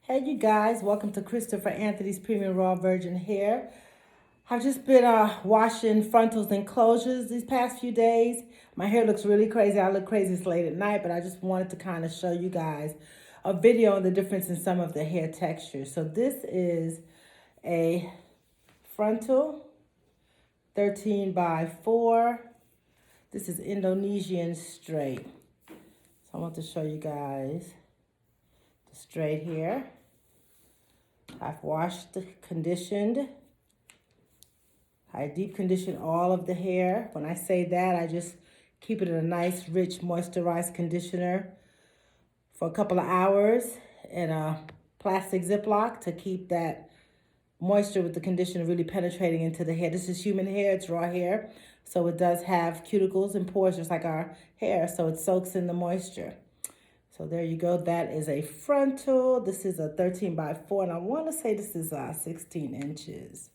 Hey you guys, welcome to Christopher Anthony's Premium Raw Virgin Hair. I've just been washing frontals and closures these past few days. My hair looks really crazy. I look crazy late at night, but I just wanted to kind of show you guys a video on the difference in some of the hair textures. So this is a frontal 13 by 4. This is Indonesian straight. So I want to show you guys the straight hair. I've washed, conditioned. I deep condition all of the hair. When I say that, I just keep it in a nice, rich, moisturized conditioner for a couple of hours in a plastic Ziploc to keep that moisture with the conditioner really penetrating into the hair. This is human hair, it's raw hair. So it does have cuticles and pores just like our hair, so it soaks in the moisture. So there you go. That is a frontal. This is a 13 by 4, and I want to say this is 16 inches.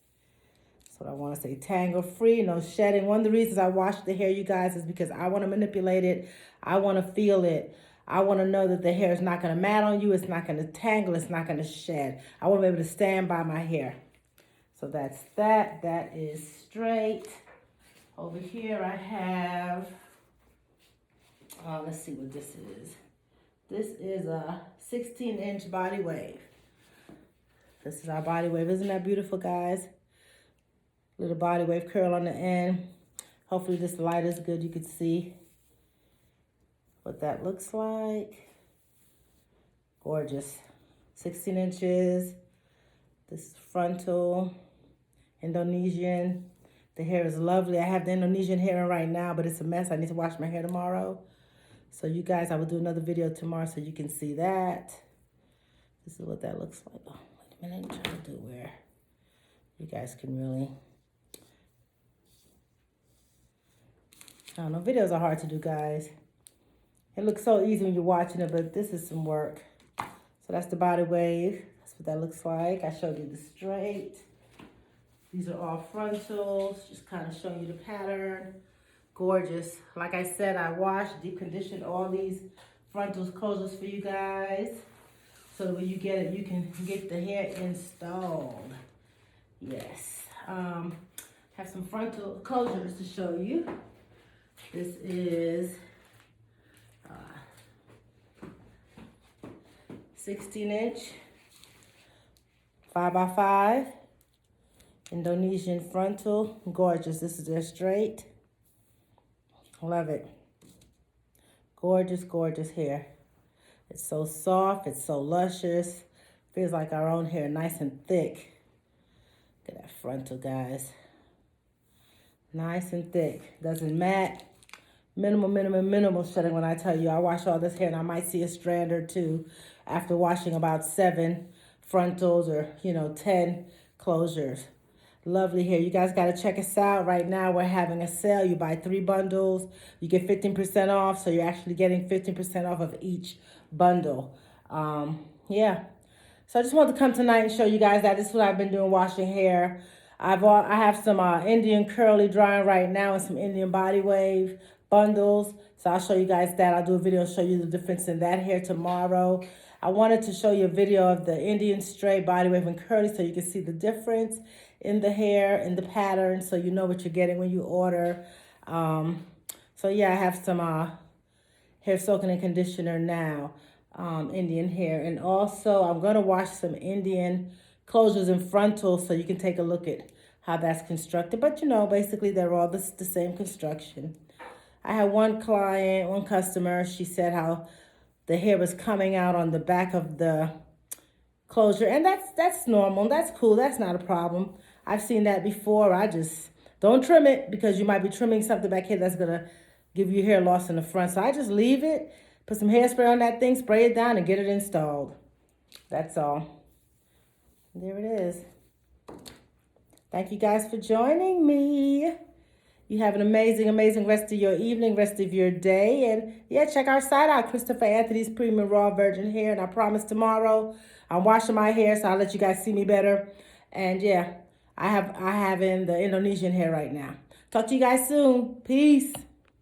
That's what I want to say. Tangle free, no shedding. One of the reasons I wash the hair, you guys, is because I want to manipulate it. I want to feel it. I want to know that the hair is not going to mat on you. It's not going to tangle. It's not going to shed. I want to be able to stand by my hair. So that's that. That is straight. Over here I have, let's see what this is. This is a 16-inch body wave. This is our body wave. Isn't that beautiful, guys? Little body wave curl on the end. Hopefully this light is good. You can see what that looks like. Gorgeous. 16 inches. This is frontal, Indonesian. The hair is lovely. I have the Indonesian hair in right now, but it's a mess. I need to wash my hair tomorrow. So you guys, I will do another video tomorrow so you can see that. This is what that looks like. Oh, wait a minute. I'm trying to do where you guys can really... I don't know. Videos are hard to do, guys. It looks so easy when you're watching it, but this is some work. So that's the body wave. That's what that looks like. I showed you the straight. These are all frontals. Just kind of showing you the pattern. Gorgeous. Like I said, I washed, deep conditioned all these frontals, closures for you guys. So that when you get it, you can get the hair installed. Yes. Have some frontal closures to show you. This is 16-inch, 5 by 5, Indonesian frontal. Gorgeous. This is their straight. Love it. Gorgeous, gorgeous hair. It's so soft. It's so luscious. Feels like our own hair, nice and thick. Look at that frontal, guys. Nice and thick. Doesn't mat. Minimal shedding when I tell you. I wash all this hair and I might see a strand or two after washing about 7 frontals or, 10 closures. Lovely hair. You guys got to check us out. Right now, we're having a sale. You buy 3 bundles, you get 15% off. So you're actually getting 15% off of each bundle. Yeah. So I just wanted to come tonight and show you guys that this is what I've been doing, washing hair. I have some Indian curly drying right now and some Indian body wave bundles. So I'll show you guys that. I'll do a video show you the difference in that hair tomorrow. I wanted to show you a video of the Indian straight body wave and curly so you can see the difference in the hair and the pattern, so you know what you're getting when you order. So yeah, I have some hair soaking and conditioner now, Indian hair. And also I'm gonna wash some Indian closures and frontals so you can take a look at how that's constructed. But basically they're all the same construction. I had one customer, she said how the hair was coming out on the back of the closure, and that's normal, that's cool, that's not a problem. I've seen that before. I just don't trim it because you might be trimming something back here that's gonna give you hair loss in the front. So I just leave it, put some hairspray on that thing, spray it down, and get it installed. That's all. There it is. Thank you guys for joining me. You have an amazing rest of your evening, rest of your day. And yeah, check our site out, Christopher Anthony's Premium Raw Virgin Hair. And I promise tomorrow I'm washing my hair, so I'll let you guys see me better. And yeah, I have in the Indonesian hair right now. Talk to you guys soon. Peace.